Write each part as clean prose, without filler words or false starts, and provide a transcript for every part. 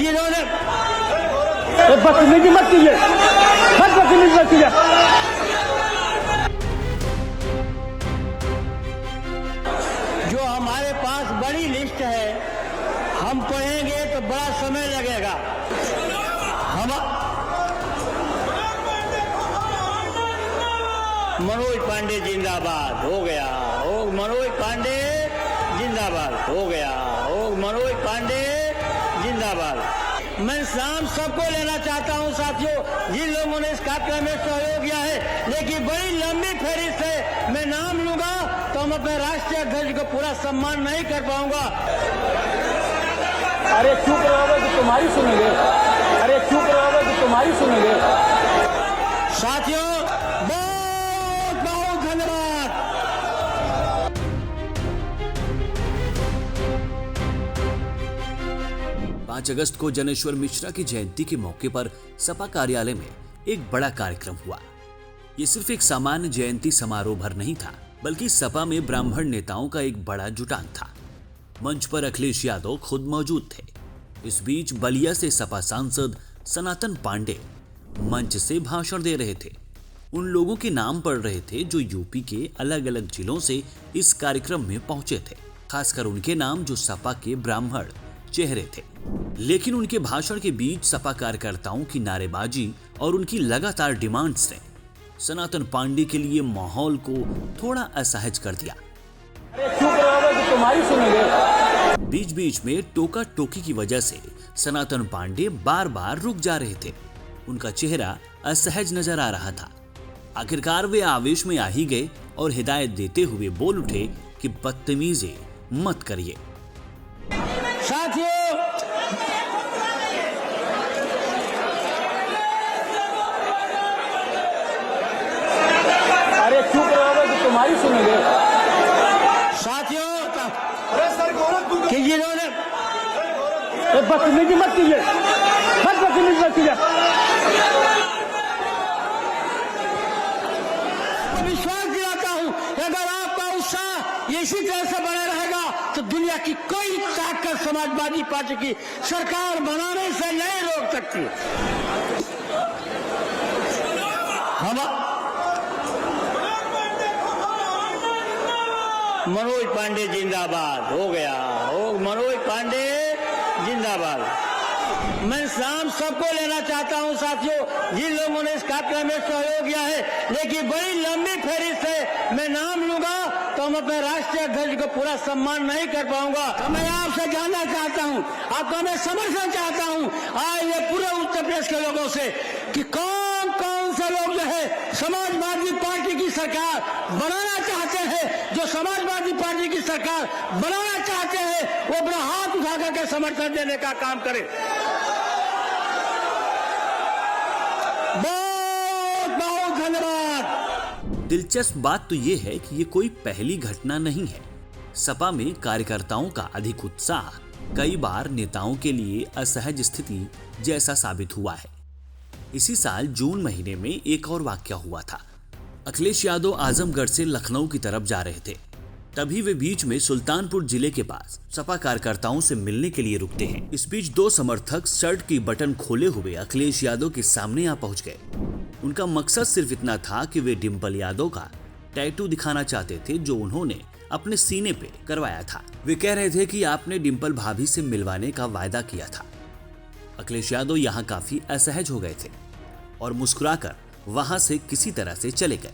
जिन्होंने बदतमीजी मत कीजिए, बदतमीजी मत कीजिए। जो हमारे पास बड़ी लिस्ट है, हम पढ़ेंगे तो बड़ा समय लगेगा। मनोज पांडे जिंदाबाद हो गया, ओ मनोज पांडे जिंदाबाद हो गया, ओ मनोज पांडे जिंदाबाद। मैं नाम सबको लेना चाहता हूं साथियों, जिन लोगों ने इस कार्यक्रम में सहयोग किया है, लेकिन बड़ी लंबी फहरिस्त है। मैं नाम लूंगा तो हम अपने राष्ट्रीय ध्वज को पूरा सम्मान नहीं कर पाऊंगा। अरे चुप रहोगे तो तुम्हारी सुनेंगे, अरे चुप रहोगे तो तुम्हारी सुनेंगे। साथियों बहुत बहुत धन्यवाद। 5 अगस्त को जनेश्वर मिश्रा की जयंती के मौके पर सपा कार्यालय में एक बड़ा कार्यक्रम हुआ। ये सिर्फ एक सामान्य जयंती समारोह भर नहीं था, बल्कि सपा में ब्राह्मण नेताओं का एक बड़ा जुटान था। मंच पर अखिलेश यादव खुद मौजूद थे। इस बीच बलिया से सपा सांसद सनातन पांडे मंच से भाषण दे रहे थे। उन लोगों के नाम पढ़ रहे थे जो यूपी के अलग अलग जिलों से इस कार्यक्रम में पहुंचे थे, खासकर उनके नाम जो सपा के ब्राह्मण चेहरे थे। लेकिन उनके भाषण के बीच सपा कार्यकर्ताओं की नारेबाजी और उनकी लगातार डिमांड्स ने सनातन पांडे के लिए माहौल को थोड़ा असहज कर दिया। अरे चुप रहोगे तो तुम्हारी सुनेंगे। बीच बीच में टोका टोकी की वजह से सनातन पांडे बार बार रुक जा रहे थे। उनका चेहरा असहज नजर आ रहा था। आखिरकार वे आवेश में आ ही गए और हिदायत देते हुए बोल उठे कि बदतमीजी मत करिए। साथियों अरे चुप रहोगे तो तुम्हारी सुनेंगे। साथियों कि जिन्होंने बदतमीजी मत कीजिए, बदतमीजी मत कीजिए। विश्वास दिलाता हूं कि अगर आपका उत्साह इसी तरह से बना रहेगा तो दुनिया की कोई ताकत समाजवादी पार्टी की सरकार बनाने से नहीं रोक सकती। मनोज पांडे जिंदाबाद हो गया, ओ मनोज पांडे जिंदाबाद। मैं नाम सबको लेना चाहता हूं साथियों, जिन लोगों ने इस कार्यक्रम में सहयोग किया है, लेकिन बड़ी लंबी फहरिस्त है। मैं नाम लूंगा तो हम अपने राष्ट्रीय ध्वज को पूरा सम्मान नहीं कर पाऊंगा। तो मैं आपसे जानना चाहता हूं, आपका मैं समर्थन चाहता हूं आज ये पूरे उत्तर प्रदेश के लोगों से कि कौन कौन से लोग जो है समाजवादी पार्टी की सरकार बनाना चाहते हैं, जो समाजवादी पार्टी की सरकार बनाना चाहते हैं वो अपना हाथ उठा करके समर्थन देने का काम करें। बहुत बहुत धन्यवाद। दिलचस्प बात तो ये है कि ये कोई पहली घटना नहीं है। सपा में कार्यकर्ताओं का अधिक उत्साह कई बार नेताओं के लिए असहज स्थिति जैसा साबित हुआ है। इसी साल जून महीने में एक और वाकया हुआ था। अखिलेश यादव आजमगढ़ से लखनऊ की तरफ जा रहे थे। तभी वे बीच में सुल्तानपुर जिले के पास सपा कार्यकर्ताओं से मिलने के लिए रुकते हैं। इस बीच 2 समर्थक शर्ट की बटन खोले हुए अखिलेश यादव के सामने आ पहुंच गए। उनका मकसद सिर्फ इतना था कि वे डिंपल यादव का टैटू दिखाना चाहते थे जो उन्होंने अपने सीने पे करवाया था। वे कह रहे थे कि आपने डिंपल भाभी से मिलवाने का वायदा किया था। अखिलेश यादव यहाँ काफी असहज हो गए थे और मुस्कुराकर वहां से किसी तरह से चले गए।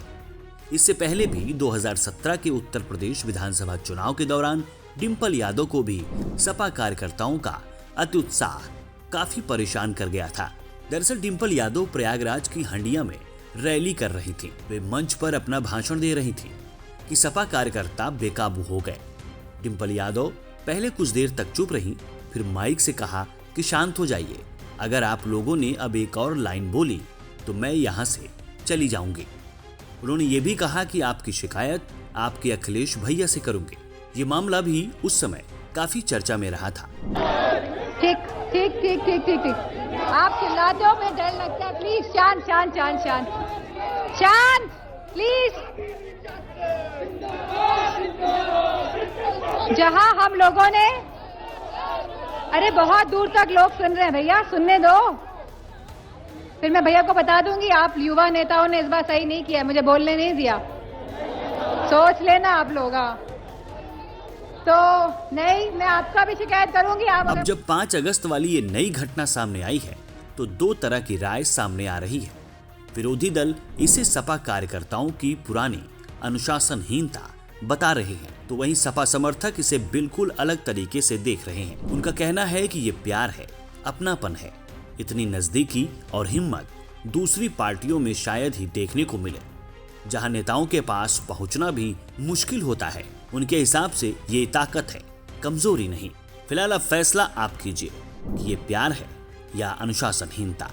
इससे पहले भी 2017 के उत्तर प्रदेश विधानसभा चुनाव के दौरान डिंपल यादव को भी सपा कार्यकर्ताओं का अत्युत्साह काफी परेशान कर गया था। दरअसल डिंपल यादव प्रयागराज की हंडिया में रैली कर रही थी। वे मंच पर अपना भाषण दे रही थी कि सपा कार्यकर्ता बेकाबू हो गए। डिंपल यादव पहले कुछ देर तक चुप रही, फिर माइक से कहा कि शांत हो जाइए, अगर आप लोगों ने अब एक और लाइन बोली तो मैं यहाँ से चली जाऊंगी। उन्होंने ये भी कहा कि आपकी शिकायत आपके अखिलेश भैया से करूंगी। ये मामला भी उस समय काफी चर्चा में रहा था। ठीक ठीक ठीक ठीक ठीक ठीक आप चिल्लाते हो, मैं डर लगता है। प्लीज शांत शांत शांत शांत शांत प्लीज। जहां हम लोगों ने अरे बहुत दूर तक लोग सुन रहे हैं भैया, सुनने दो, फिर मैं भैया को बता दूंगी आप युवा नेताओं ने इस बार सही नहीं किया, मुझे बोलने नहीं दिया, सोच लेना आप लोग। तो नहीं, मैं आपका भी शिकायत करूंगी। आप अब जब 5 अगस्त वाली ये नई घटना सामने आई है तो 2 तरह की राय सामने आ रही है। विरोधी दल इसे सपा कार्यकर्ताओं की पुरानी अनुशासनहीनता बता रहे हैं, तो वहीं सपा समर्थक इसे बिल्कुल अलग तरीके से देख रहे हैं। उनका कहना है कि ये प्यार है, अपनापन है। इतनी नजदीकी और हिम्मत दूसरी पार्टियों में शायद ही देखने को मिले, जहां नेताओं के पास पहुंचना भी मुश्किल होता है। उनके हिसाब से ये ताकत है, कमजोरी नहीं। फिलहाल अब फैसला आप कीजिए कि ये प्यार है या अनुशासनहीनता।